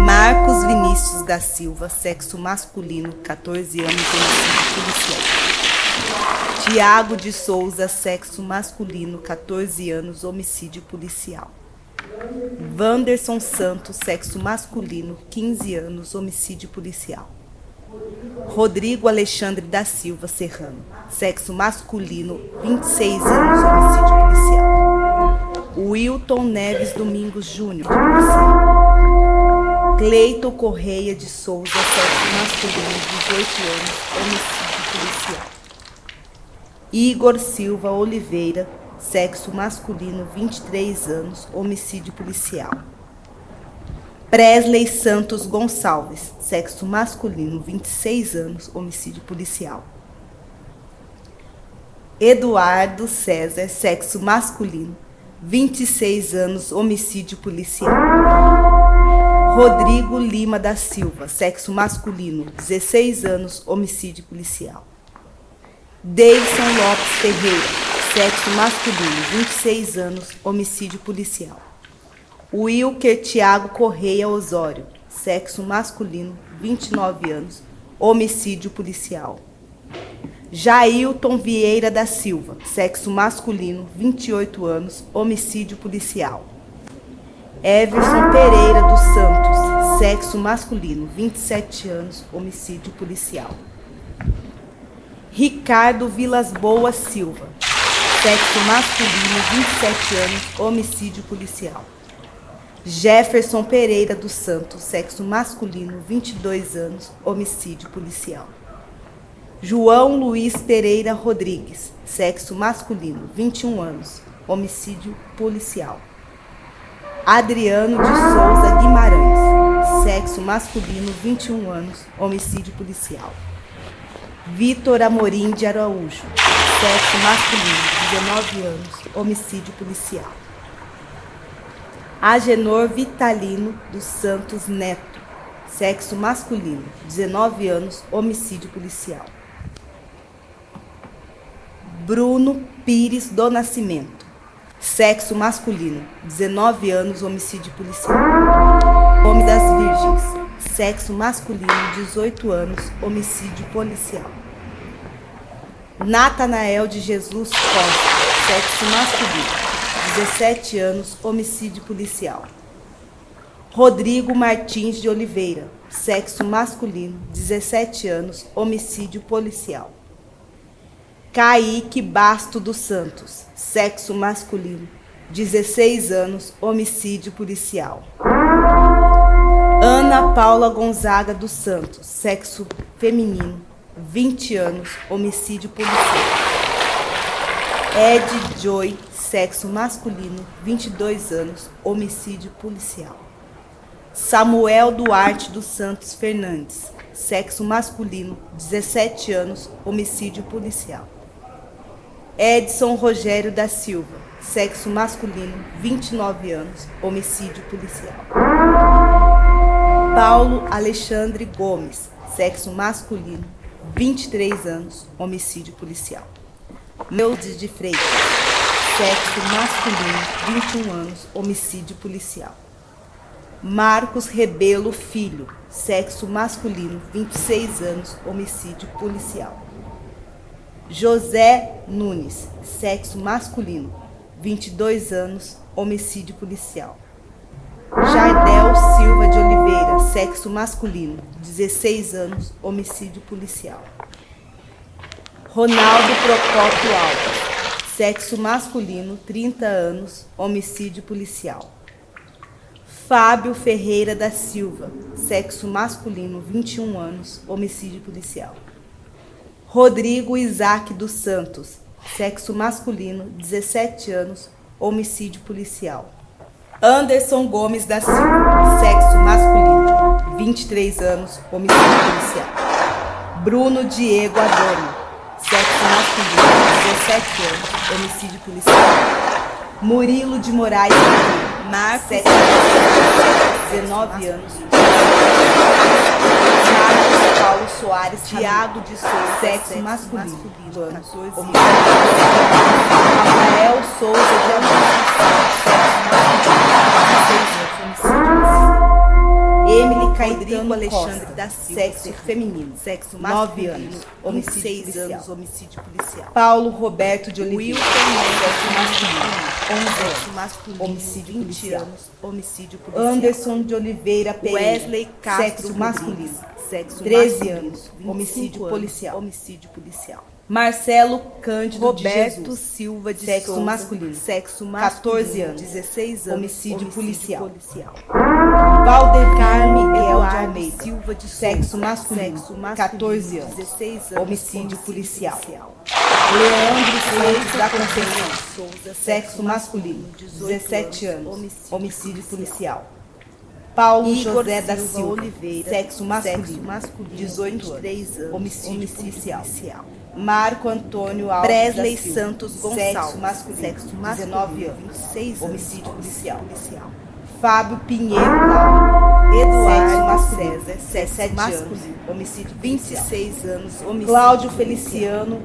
Marcos Vinícius da Silva, sexo masculino, 14 anos, homicídio policial. Tiago de Souza, sexo masculino, 14 anos, homicídio policial. Wanderson Santos, sexo masculino, 15 anos, homicídio policial. Rodrigo Alexandre da Silva Serrano, sexo masculino, 26 anos, homicídio policial. Wilton Neves Domingos Júnior, policial. Cleiton Correia de Souza, sexo masculino, 18 anos, homicídio policial. Igor Silva Oliveira, sexo masculino, 23 anos, homicídio policial. Presley Santos Gonçalves, sexo masculino, 26 anos, homicídio policial. Eduardo César, sexo masculino, 26 anos, homicídio policial. Rodrigo Lima da Silva, sexo masculino, 16 anos, homicídio policial. Davidson Lopes Ferreira, sexo masculino, 26 anos, homicídio policial. Wilker Thiago Correia Osório, sexo masculino, 29 anos, homicídio policial. Jailton Vieira da Silva, sexo masculino, 28 anos, homicídio policial. Everson Pereira dos Santos, sexo masculino, 27 anos, homicídio policial. Ricardo Vilas Boas Silva, sexo masculino, 27 anos, homicídio policial. Jefferson Pereira dos Santos, sexo masculino, 22 anos, homicídio policial. João Luiz Pereira Rodrigues, sexo masculino, 21 anos, homicídio policial. Adriano de Souza Guimarães, sexo masculino, 21 anos, homicídio policial. Vitor Amorim de Araújo, sexo masculino, 19 anos, homicídio policial. Agenor Vitalino dos Santos Neto, sexo masculino, 19 anos, homicídio policial. Bruno Pires do Nascimento, sexo masculino, 19 anos, homicídio policial. Nome das Virgens, sexo masculino, 18 anos, homicídio policial. Natanael de Jesus Costa, sexo masculino, 17 anos, homicídio policial. Rodrigo Martins de Oliveira, sexo masculino, 17 anos, homicídio policial. Kaique Basto dos Santos, sexo masculino, 16 anos, homicídio policial. Ana Paula Gonzaga dos Santos, sexo feminino, 20 anos, homicídio policial. Ed Joy, sexo masculino, 22 anos, homicídio policial. Samuel Duarte dos Santos Fernandes, sexo masculino, 17 anos, homicídio policial. Edson Rogério da Silva, sexo masculino, 29 anos, homicídio policial. Paulo Alexandre Gomes, sexo masculino, 23 anos, homicídio policial. Meudes de Freitas, sexo masculino, 21 anos, homicídio policial. Marcos Rebelo Filho, sexo masculino, 26 anos, homicídio policial. José Nunes, sexo masculino, 22 anos, homicídio policial. Jardel Silva de Oliveira, sexo masculino, 16 anos, homicídio policial. Ronaldo Procópio Alves, sexo masculino, 30 anos, homicídio policial. Fábio Ferreira da Silva, sexo masculino, 21 anos, homicídio policial. Rodrigo Isaac dos Santos, sexo masculino, 17 anos, homicídio policial. Anderson Gomes da Silva, sexo masculino, 23 anos, homicídio policial. Bruno Diego Adorno, sexo masculino, 17 anos, homicídio policial. Murilo de Moraes, Marcos, sexo masculino, 19 anos. Marcos Paulo Soares Tiago de Souza, sexo masculino, 14 anos. anos. Rafael Souza de Emily Caetano Alexandre Costa, da Silva, sexo feminino, sexo 9 masculino, anos, homicídio 26 policial. anos, homicídio policial. Paulo Roberto de Oliveira, Wilton sexo masculino, 11 sexo anos, masculino, homicídio 20 policial. anos, homicídio policial. Anderson de Oliveira Pereira, Wesley Castro sexo masculino, sexo 13 masculino, anos, 25 homicídio anos, policial. homicídio policial. Marcelo Cândido Roberto de Jesus, Silva de sexo Souza, masculino, sexo 14 anos, 16 anos, homicídio policial. Carme Valdemir Miguel de Eduardo Almeida, Silva de sexo Souza, masculino, sexo masculino, 14 anos, 16 anos, homicídio policial. Leandro Freitas da Conceição, Souza, sexo masculino, 17 anos, homicídio policial. Paulo Igor José da Silva Silva Oliveira, sexo masculino, 18 18 anos, anos, homicídio policial. Marco Antônio Alves Presley da Silva, Santos sexo Gonçalves, masculino, sexo 19 masculino, anos, 26 anos, homicídio policial. policial. Fábio Pinheiro Lau, Eduardo sexo masculino, César, 17 sexo anos, masculino, homicídio policial. 26 anos, homicídio Cláudio policial. Feliciano,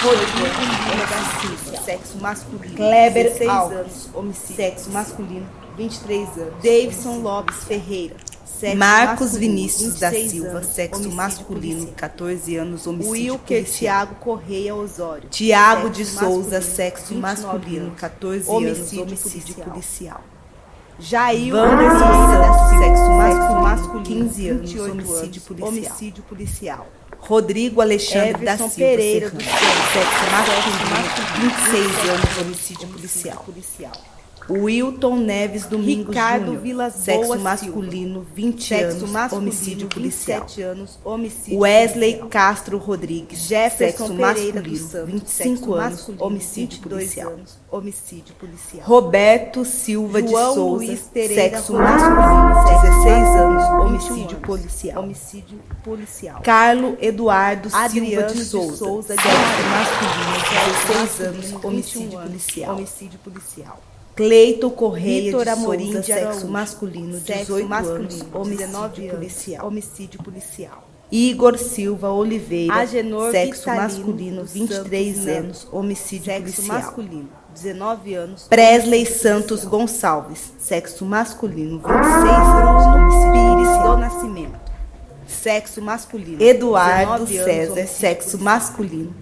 Rodrigo Lima da Silva, sexo masculino, Kleber 16 Alves, anos, homicídio sexo masculino, 23 anos. Davidson Lopes Ferreira, sexo Marcos masculino, Vinícius da 26 Silva, anos, sexo homicídio masculino, policial. 14 anos, homicídio Wilker policial. Thiago Correia Osório, Tiago sexo de Souza, masculino, sexo 29 masculino, anos, 14 homicídio anos, homicídio policial. policial. Jair Wanderson Vieira da Santos, Silva, sexo masculino, 15 anos, 28 homicídio anos, policial. homicídio policial. Rodrigo Alexandre da Everson Silva Pereira do Serrano, Santos, sexo masculino, 26 anos, homicídio policial. Wilton Neves Domingos Ricardo Júnior, Vilas sexo Boas masculino, 20 Sexo anos, masculino, homicídio policial. 27 anos, homicídio Wesley policial. Castro Rodrigues, Jefferson sexo Pereira do masculino, Santos, 25 sexo anos, masculino, homicídio 22 policial. anos, homicídio policial. Roberto Silva de João Souza, Luiz Pereira sexo Rodrigues, masculino, 16 anos, 21 homicídio anos, policial. Homicídio policial. Carlo Eduardo Silva Adriano de de Souza, Souza, sexo masculino, 16 anos, 21 homicídio anos, policial. Homicídio policial. Cleito Correia Vitor de Amorim Souza, de sexo Araújo, masculino, sexo 18 masculino, anos, 19 homicídio anos, policial. homicídio policial. Igor Silva Oliveira, Agenor sexo Vitalino masculino, dos 23 Santos Neto, anos, homicídio Sexo policial. masculino, 19 anos. Presley homicídio Santos policial. Gonçalves, sexo masculino, 26 anos, Bruno homicídio Pires do policial. Nascimento, sexo masculino. Eduardo 19 anos, César, homicídio sexo policial. masculino,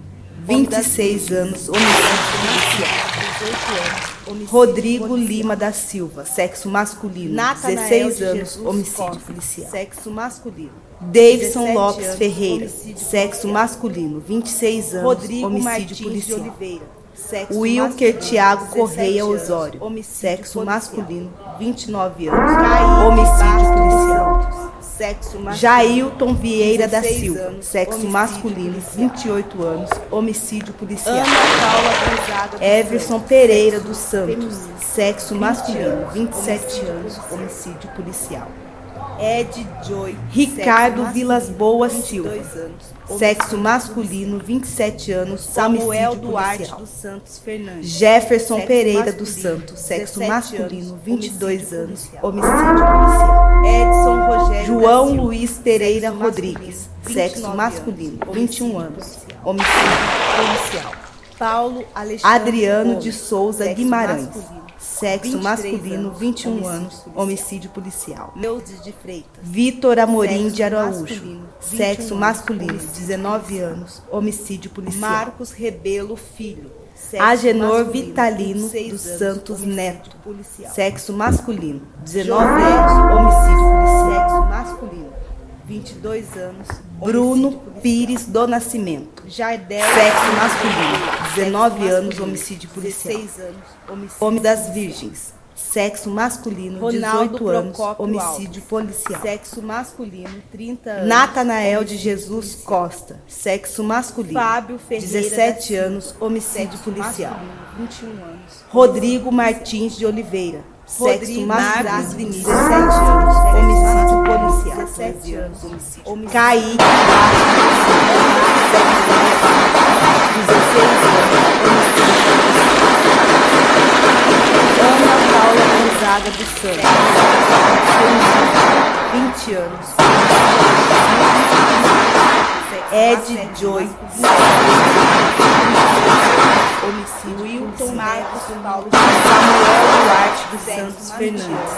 Homem das 26 Virgens. anos, homicídio policial. 18 anos, homicídio Rodrigo policial. Lima da Silva, sexo masculino, Natanael 16 de anos, Jesus homicídio Costa, policial. Sexo masculino. Davidson 17 Lopes anos, Ferreira, homicídio sexo policial. masculino, 26 anos, Rodrigo homicídio Martins policial. de Oliveira. Sexo Wilker masculino, Thiago 17 Correia anos, Osório, homicídio sexo policial. masculino, 29 anos, Kaique homicídio Bastos policial. dos Santos, Sexo masculino. Jailton Vieira da 16 Silva, anos, sexo homicídio masculino, policial. 28 anos, homicídio policial. Ana Paula Gonzaga dos Everson Santos, Pereira sexo dos Santos, feminino. sexo 20 masculino, anos, 27 homicídio anos, policial. homicídio policial. Ed Joy. Ricardo sexo Vilas masculino, Boas 22 Silva, anos, sexo homicídio masculino, 27 anos, Samuel homicídio Duarte policial. dos Santos Fernandes. Jefferson Sexo Pereira dos masculino, Santos, sexo 17 masculino, anos, 22 homicídio anos, policial. homicídio policial. Edson Rogério João da Silva, Luiz Pereira sexo Rodrigues, masculino, sexo 29 masculino, anos, 21 homicídio anos, policial. homicídio policial. Paulo Alexandre Adriano Gomes, de Souza sexo Guimarães, masculino, sexo 23 masculino, anos, 21 homicídio anos, policial. homicídio policial. Neudes de Freitas. Vitor Amorim Sexo de Araújo, masculino, 21 sexo anos, masculino, homicídio 19 policial. anos, homicídio policial. Marcos Rebelo Filho. Sexo Agenor masculino, Vitalino 26 dos anos, Santos homicídio Neto, policial. sexo masculino, 19 José anos, homicídio policial. Sexo masculino, 22 anos. Bruno homicídio policial. Pires do Nascimento, Jardel. sexo masculino, 19 Sexo anos, masculino, homicídio policial. 16 anos. Homicídio Homem das policial. Virgens, sexo masculino, Ronaldo 18 anos, Procópio homicídio Alves. policial. Sexo masculino, 30 anos. Natanael de homicídio Jesus policial. Costa, sexo masculino, Fábio Ferreira 17 da Silva, anos, homicídio Sexo policial. masculino, 21 anos. Rodrigo Martins de Oliveira, sexo Rodrigo masculino, Marques 17 Vinícius, anos, sexo homicídio masculino, policial. 17 anos, homicídio policial. Kaique Bastos, 16 anos, homicídio policial. Ana Paula Chaga dos Santos, 20 anos. Ed Joy, homicídio. Wilton Marcos Paulo, Samuel Duarte dos Santos Fernandes,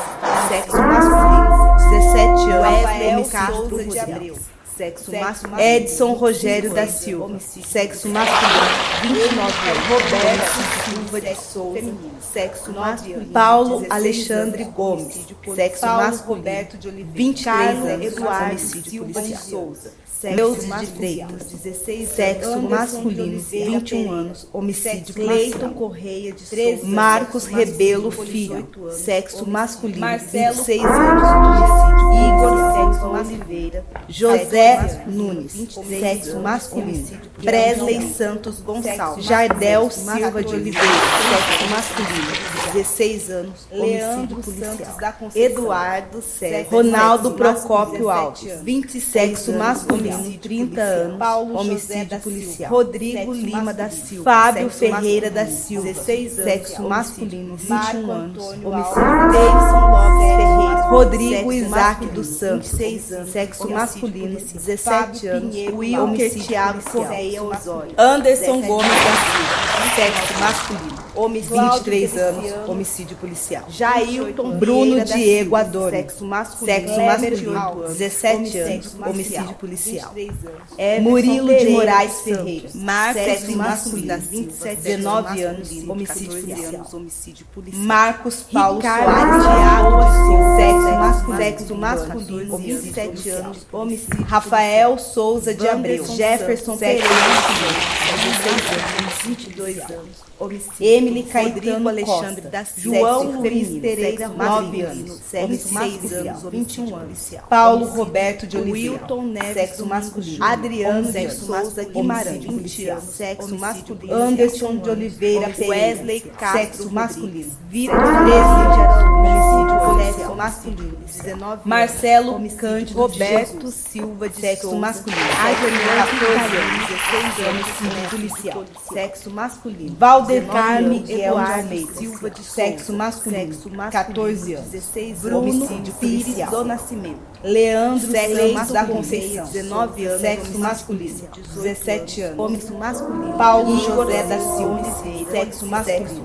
sexo masculino, 17 anos. Rafael Castro Souza de Rodrigues, Abreu, sexo masculino. Edson Rogério da Silva, sexo masculino, 29 anos. Roberto Silva de Souza, sexo masculino. Paulo Alexandre Gomes, sexo masculino, Roberto de Oliveira, 23 anos. Eduardo Homicídio Silva de policial. Souza, Neuza de masculino, Freitas, 16 sexo anos. masculino, Anderson de 21 Oliveira anos, homicídio Cleiton policial. Correia de 13 Souza, Marcos sexo Rebelo masculino, Filho, 18 anos, sexo homicídio. masculino, Marcelo 26 anos, homicídio. Igor Sexo Oliveira, José masculino, Nunes, 23 sexo anos, masculino. homicídio. Presley Santos Gonçalves, Sexo Jardel masculino, Silva de 14 Oliveira, anos, sexo masculino, 16 anos, Leandro homicídio Santos policial. da Conceição, Eduardo César, sexo Ronaldo masculino, Procópio 17 Alves, anos. 26 sexo anos, masculino, homicídio 30 policial. anos, Paulo José homicídio da policial. Silva, Rodrigo sexo Lima da masculino. Silva, Fábio Sexo Ferreira da masculino, Silva, 16 anos, sexo homicídio. masculino, 21 Marco anos, Antônio homicídio. Alves, Davidson Lopes sexo Ferreira, masculino, Rodrigo sexo Isaac masculino, dos Santos, 26 anos, sexo homicídio masculino, policial. 17 Fábio anos, Pinheiro Wilker Homicídio Thiago policial. Correia Sexo Osório, masculino. Anderson 17 Gomes da anos. Silva, sexo masculino, Homicídio 23 anos, policial. homicídio policial. Jailton Bruno Vieira da Diego Silva, Adorno, sexo masculino. sexo Kleber masculino, Alves, 17 anos, homicídio homicídio policial. 23 anos. Murilo de Pereira Moraes Santos, Ferreira, Marcos sexo masculino, masculino, 27 19 anos, anos, homicídio 14 policial. anos, homicídio policial. Marcos Paulo Ricardo Soares, Thiago Souza, Souza, sexo masculino, homicídio 27 policial. anos, homicídio. Rafael Souza de Abreu, Wanderson Jefferson Santos, Pereira, sexo 16 anos, 22 anos, homicídio. Emily Rodrigo Caetano Alexandre Costa, da Silva, João sexo Luiz feminino, Pereira, sexo 9 masculino, anos, sexo 26 masculino, anos, 21 21 anos. anos. Paulo Homicídio. Roberto de Oliveira, Wilton Neves sexo Domingos masculino. Júnior, Adriano sexo de Souza masculino, Guimarães, 20 policial. anos, Sexo homicídio masculino. policial. Anderson de Oliveira Homicídio Wesley policial. Castro Sexo masculino. Vira 13 anos, homicídio policial sexo masculino. 19 anos, Marcelo homicídio Cândido Roberto Jesus, Silva de sexo Souza, masculino. Agenor 14 anos, 16 anos, homicídio policial. sexo masculino. Valdecar 19 Miguel de Eduardo Almeida, Silva de sexo Souza, masculino. sexo masculino. 14 anos. 16 Bruno homicídio Pires policial. do Nascimento. Leandro Sexo Santos da Correia, Conceição, 19 anos, sexo homicídio masculino, policial. 17 anos. Homicídio masculino. Paulo Igor José da Silva Silva, Oliveira, sexo masculino. 18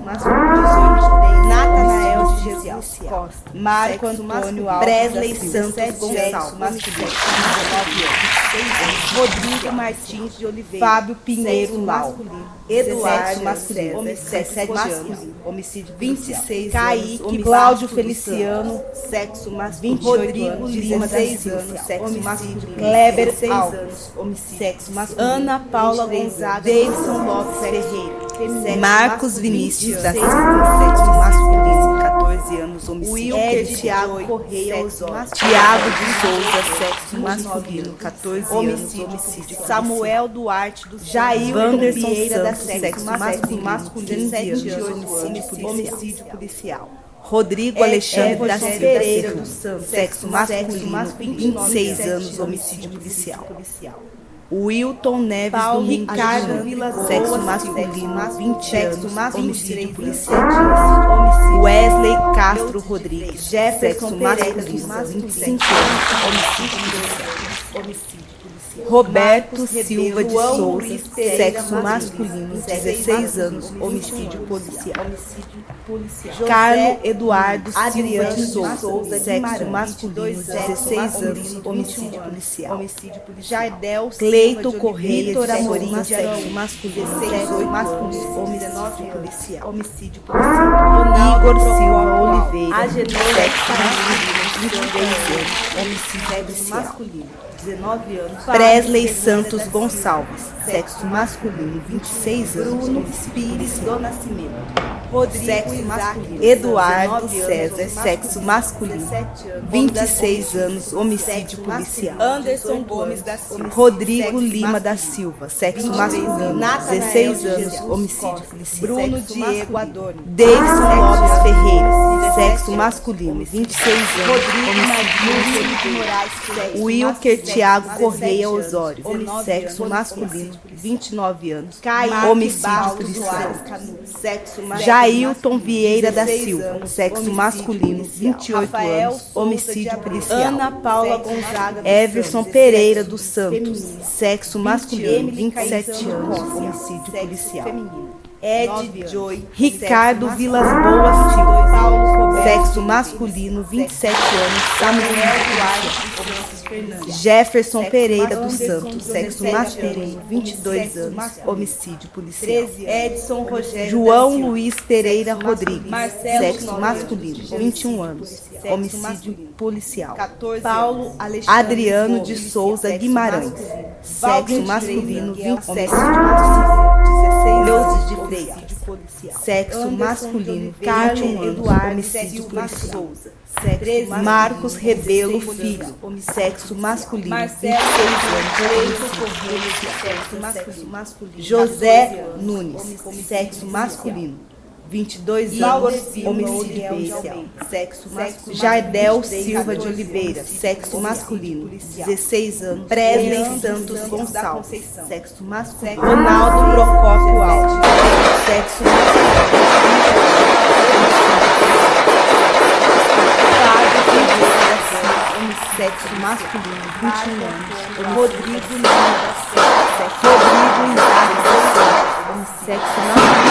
Natanael de Jesus Jesus Costa, Marco sexo Antônio masculino. Alves, Presley Presley Santos Santos Gonçalves, Gonçalves, masculino. 19 anos. Rodrigo Martins de Oliveira, Fábio Pinheiro sexo Lau, masculino. Eduardo 17 masculino, homicídio 17 masculino. anos, Homicídio 26 Kaique anos, Cláudio Basto Feliciano, dos Santos, sexo masculino. 28 Rodrigo anos, Lima da 16 Silva, anos, sexo homicídio masculino. Kleber 16 Alves, anos, homicídio. sexo masculino. Ana Paula 23 Gonzaga, anos, Davidson Lopes Ferreira, sexo Marcos masculino. Vinícius da 26 Silva, anos, sexo masculino, 14 anos, homicídio. Wilker Ed Thiago Joy, Correia sexo Osório, masculino. Tiago de Souza, sexo masculino, 14 anos, Homicídio. homicídio. Samuel Duarte do Jailton Wanderson Vieira da Santos, Silva, sexo masculino, 17 anos, homicídio policial. Rodrigo Alexandre da Everton Silva Pereira dos Santos, sexo masculino, 26 anos, homicídio policial. Wilton Neves Paulo Domingos Ricardo Júnior, Vilas sexo Boas, masculino, sexo 20 anos, homicídio 23 policial. homicídio. Wesley Castro Rodrigues, Jefferson sexo Pereira masculino, dos 25 Santos, anos, homicídio policial. Homicídio policial. Roberto Marcos Silva de Rebelo, Souza, Luiz Pereira sexo Masculino, masculino, 16 anos, homicídio policial. Homicídio policial. Carlos Eduardo Adriano Silva de Souza, Souza, sexo Guimarães, masculino, 16 anos, homicídio policial. Homicídio policial. Jardel Cleito Silva de Correia Oliveira, de Amorim, sexo sexo masculino, 18 masculino, homicídio homicídio policial. Homicídio policial. Igor Silva Oliveira, Agenor sexo masculino, 23 anos, homicídio policial. masculino. 19 anos. Presley Santos Gonçalves, sexo masculino, 26 anos, Bruno homicídio Pires policial. do Nascimento. Rodrigo Sexo Isaac, masculino. Eduardo 19 César, anos, sexo masculino, 17 anos. 26 anos, homicídio Sexo policial. masculino. Anderson Gomes da Silva. Rodrigo Sexo Lima da masculino. Silva, sexo 23 masculino, anos.16 Natanael de anos, Jesus homicídio Costa. policial. Bruno Sexo Diego masculino. Adorno. Davidson 17 Lopes anos. Ferreira, sexo masculino, 26 anos, Wilker Thiago Correia Osório, sexo masculino, 29 anos, homicídio policial. Jailton Vieira da Silva, sexo masculino, 28 anos, homicídio policial. Ana Paula Gonzaga Everson Pereira dos Santos, sexo masculino, 27 anos, homicídio policial. Ed Joy, Ricardo Vilas Boas Silva, sexo masculino, 27 anos, homicídio. Jefferson Pereira dos Santos, sexo masculino, 22 anos, homicídio policial. Edson Rogério João Luiz Pereira Rodrigues, sexo masculino, 21 anos, homicídio policial. Paulo Adriano de Souza Guimarães, sexo masculino, 27 Leuses de Freitas, sexo masculino, Carlos Eduardo, homicídio policial. Marcos Rebelo Filho, sexo masculino, 26 anos, sexo masculino. José Nunes, sexo masculino, 22 anos, homicídio policial. Sexo masculino. Jardel Silva de Oliveira, sexo masculino, 16 anos. Presley Santos Gonçalves, sexo masculino. Ronaldo Procópio Alves, sexo sexo masculino, 21 anos. Rodrigo Lima da Silva, sexo masculino,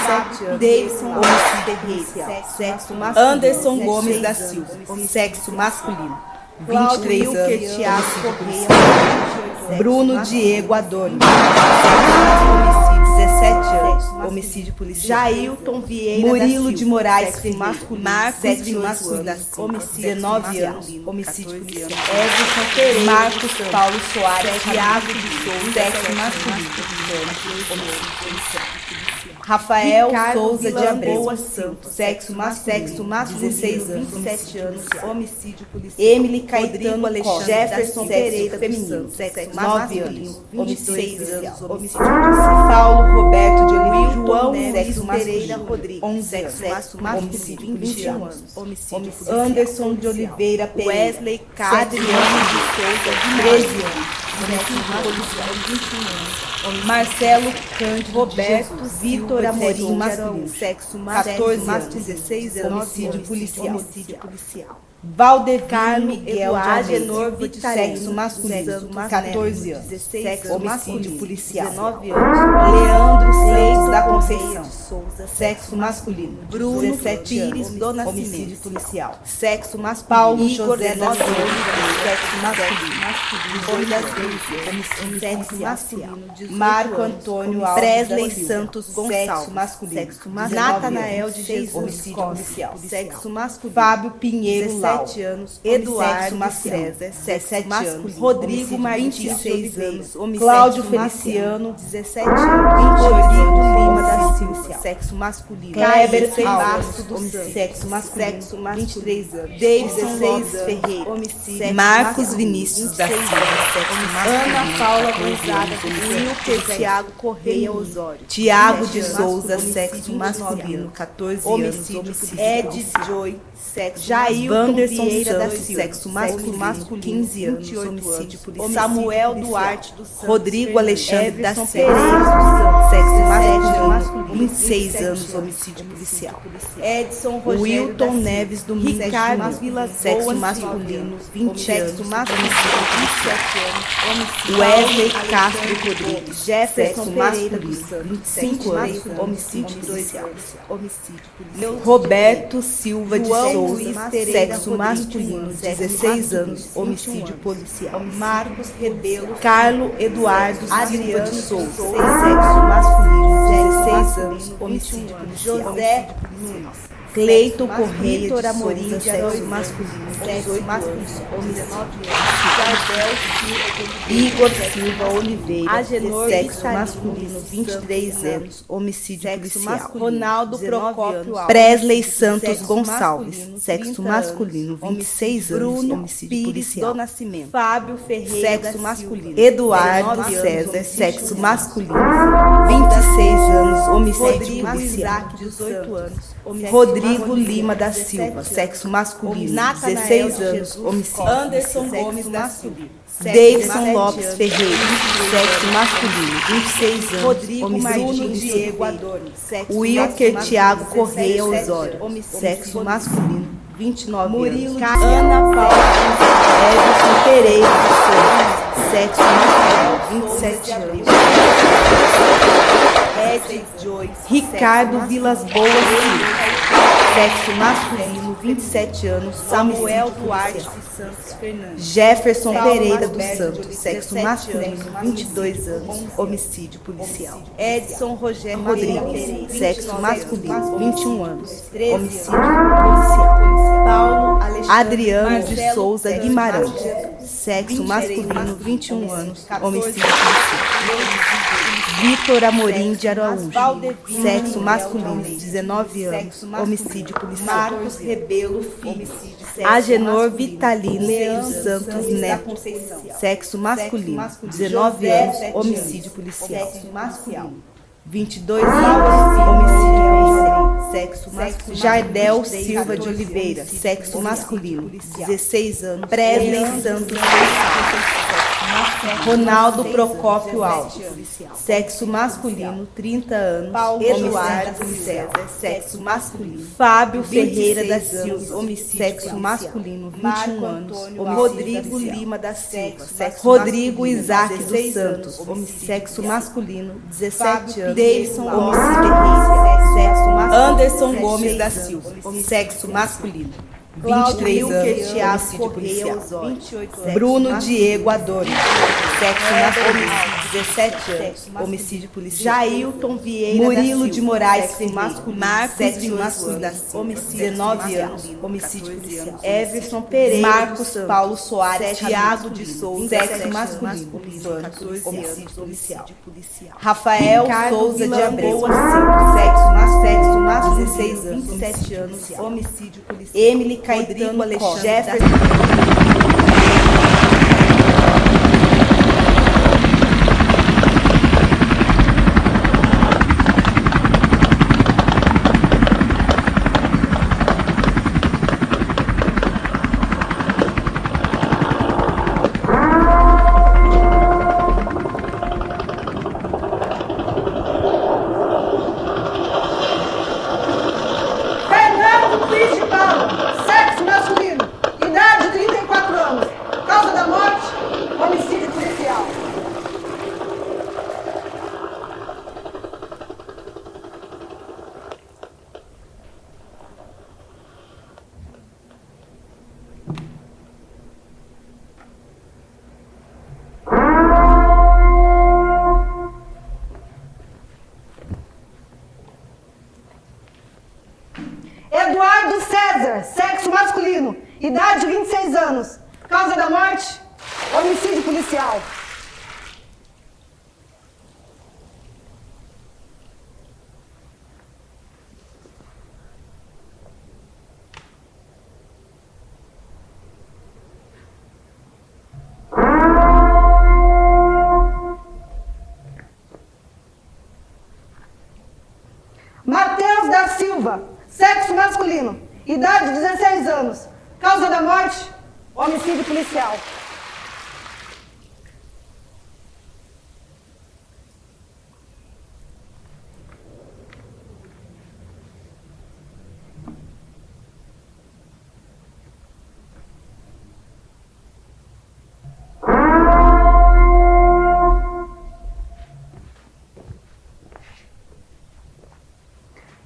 17 anos. Davidson homicídio policial, sexo masculino. Anderson Gomes da Silva, sexo masculino, 23 anos. Thiago Correia, Bruno Diego Adorno, 17 anos, homicídio policial. Jailton Vieira Murilo de Moraes, masculino, Marcos Vinícius da Silva, 19 anos, homicídio policial. Everson Pereira, Marcos Paulo Soares, Thiago de Souza, sexo masculino, homicídio policial. Rafael Souza de Abreu Santos, sexo masculino, 16 anos, 27 anos, homicídio policial. Emily Caetano Alexandre, Jefferson Pereira feminino, sexo 9 anos, 26 anos, homicídio policial. Paulo Roberto de Oliveira, João Sexo Pereira Rodrigues, 11 anos, sexo masculino, 21 anos, homicídio policial. Anderson de Oliveira Pereira, Wesley Adriano de Souza, 13 anos, homicídio policial, 21 anos. Marcelo Cândido Roberto Vitor Amorim masculino, sexo masculino, 14 anos, 16 anos, homicídio policial. Valdemar Miguel Agenor sexo masculino, 14 anos, sexo homicídio policial. 19 anos. Leandro Seixas da Conceição, sexo masculino, Bruno 17 anos, homicídio policial. Sexo masculino. Paulo José da Silva, sexo masculino, homicídio masculino. Marco Antônio Alves Presley Santos Gonçalves, masculino, sexo masculino. Natanael de Jesus, homicídio policial. Sexo masculino. Fábio Pinheiro 17 anos, Eduardo César, 17 anos, Rodrigo Martins, 26 anos, Cláudio Feliciano, 17 anos, Rodrigo Lima da Silva, sexo masculino, Kleber Basto do sexo masculino, 23 anos, Davidson Ferreira, homicídio, Marcos Vinícius da Silva, Ana Paula Gonzaga, Wilker Thiago Correia Osório, Tiago de Souza, sexo masculino, 14 anos, homicídio, Ed Joy, sexo Wanderson Santos, sexo masculino, 15 anos, homicídio policial. Samuel Duarte dos Santos, Rodrigo Alexandre da Silva, sexo masculino, 26 anos, homicídio policial. Edson Rogério Wilton Neves Domingos, Ricardo Vilas sexo masculino, 20 anos, homicídio, 27 anos, homicídio. Wesley Castro Rodrigues, Jefferson masculino, 25 anos, homicídio policial. Roberto Silva de Souza, sexo masculino, 16 anos, homicídio policial. Marcos Rebelo, Carlos Eduardo Silva de Souza, sexo masculino, 16 anos, homicídio policial. José Nunes, Cleiton Correia Vitor Amorim de sexo masculino, 18 anos, 19 anos. Igor Silva Oliveira, sexo masculino, 23 anos, homicídio policial. Ronaldo Procópio Presley Santos Gonçalves, sexo masculino, 26 anos, homicídio policial. Do Nascimento. Fábio Ferreira, sexo masculino. Eduardo César, sexo masculino, 26 anos, anos, homicídio Rodrigo policial. Isaac, 18 anos. Rodrigo Lima da Silva, sexo masculino, Natanael 16 de anos, Jesus homicídio Anderson policial. Gomes da Silva. Davidson Lopes Ferreira, sexo masculino, 26 anos, Rodrigo homicídio Bruno policial. Diego Adorno. Wilker Thiago Correia 17 Osório, anos, sexo masculino, 29 Murilo anos. Ana Paula Everson Pereira de Souza, sexo masculino, 27 anos. Ed Joyce. Ricardo Vilas Boas Silva, sexo masculino, 27 anos, Samuel homicídio Duarte policial. Santos Fernandes. Jefferson Paulo Pereira dos Masberto, Santos, sexo 17 masculino, anos, 22 anos, homicídio policial. Edson Rogério Rodrigues, sexo masculino, 21 anos, 13 homicídio policial. Paulo Alexandre Adriano de Marcelo Souza Sérgio Guimarães, Marcos, sexo 23 masculino, 21 anos, 14 homicídio policial. Vitor Amorim de Araújo, Valdevino sexo Miguel masculino, Leite, 19 anos, sexo masculino. homicídio policial. Marcos Rebelo Filho, Homicídio. sexo Agenor masculino. Vitalino Leandro Santos da Neto, Conceição, sexo masculino, masculino. 19 José, anos, 7 homicídio anos, policial. sexo masculino. 22 anos, homicídio policial. Sexo masculino. Jardel 23, Silva de 14, Oliveira, homicídio sexo policial. masculino, Policial. 16 anos, Presley Leandro Santos Ronaldo 16 Procópio anos, Alves, 17 anos. sexo masculino, 30 anos, Paulo homicídio Eduardo policial. César, Sexo masculino. Fábio 26 Ferreira da anos, Silva, homicídio sexo policial. masculino, 21 Marco anos, Antônio homicídio Rodrigo policial. Lima da Silva, Silva, sexo Rodrigo masculino, Isaac 16 dos anos, Santos, homicídio sexo policial. masculino, 17 Fábio anos, Davidson homicídio Lopes policial. Sexo masculino, Anderson 16 Gomes da anos, Silva, sexo masculino, Cláudio 23 anos, Wilker Thiago homicídio Correia policial. Osório, 28 anos. Bruno Masculino. Diego Adorno, sexo masculino, 17 anos, homicídio policial. Jailton Vieira Murilo da de Silva, Moraes sexo Ferreira, masculino. Marcos 7 de masculino. anos, homicídio 19 19 anos, anos, homicídio 14 policial. anos, Everson Pereira, Marcos dos Santos, Paulo Soares, Thiago de masculino. Souza, 27 sexo anos, masculino, masculino, 14 homicídio anos, policial. homicídio policial. Rafael Ricardo Souza de Vilas Abreu, Boas sexo masculino, 16 anos, 27 anos, homicídio policial. Emily Rodrigo Caetano Alexandre Jefferson. Fernando Luiz de Paulo, sexo masculino, idade 34 anos, causa da morte, homicídio policial. Eduardo César, sexo masculino, idade 26 anos, causa da morte, homicídio policial. Matheus da Silva, sexo masculino, idade 16 anos, causa da morte, homicídio policial.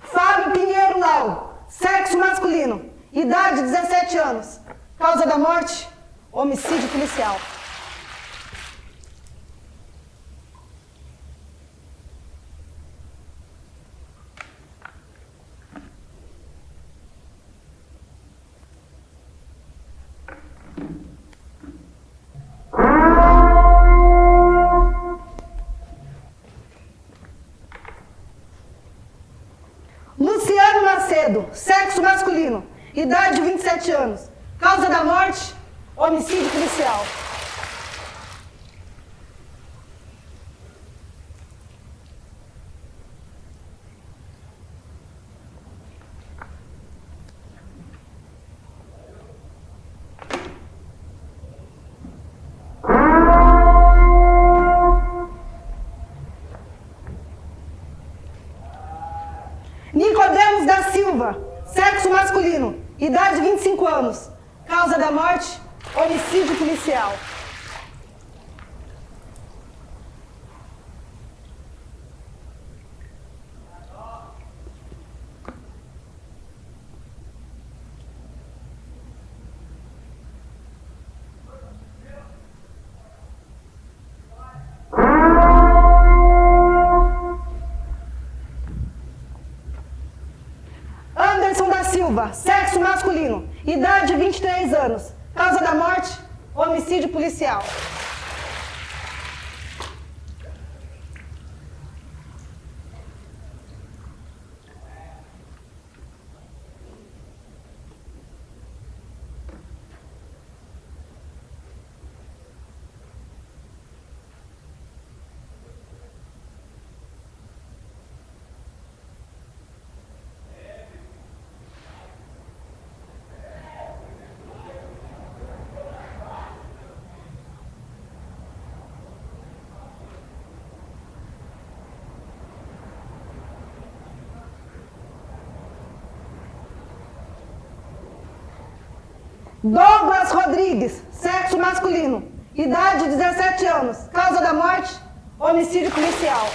Fábio Pinheiro Lau, sexo masculino, idade 17 anos, causa da morte, homicídio policial. Luciano Macedo, sexo masculino, idade 27 anos, causa da morte, homicídio policial. anos. Causa da morte, homicídio policial. Anderson da Silva, sexo masculino, idade 23 anos. Causa da morte, homicídio policial. Douglas Rodrigues, sexo masculino, idade 17 anos. Causa da morte, homicídio policial.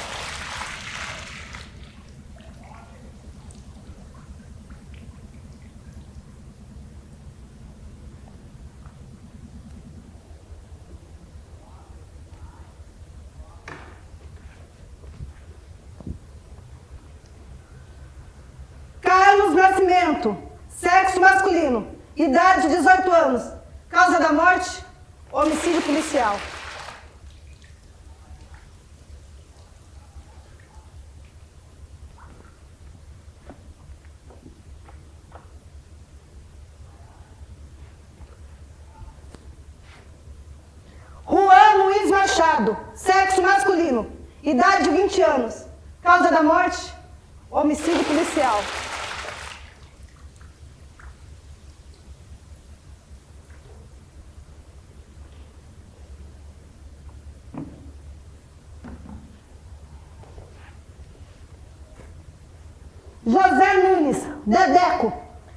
Carlos Nascimento, sexo masculino, idade 18 anos. Causa da morte, homicídio policial. Juan Luiz Machado, sexo masculino, idade 20 anos. Causa da morte, homicídio policial. José Nunes, Dedeco,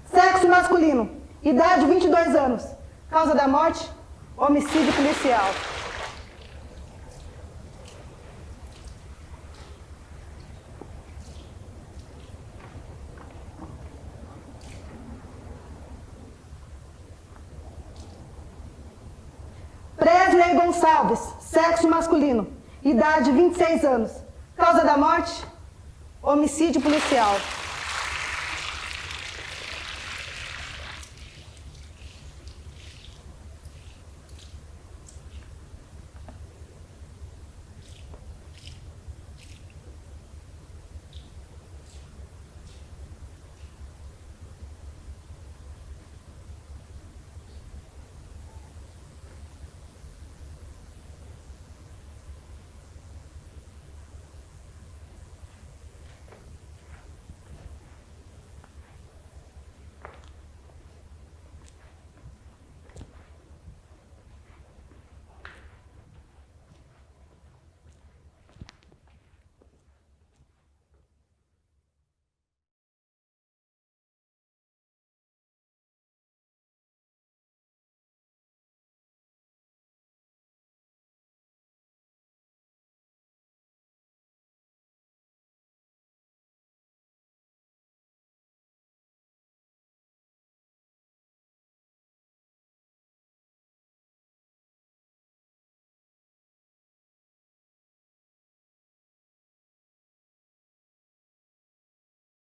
sexo masculino, idade 22 anos. Causa da morte, homicídio policial. Presley Gonçalves, sexo masculino, idade 26 anos. Causa da morte, homicídio policial.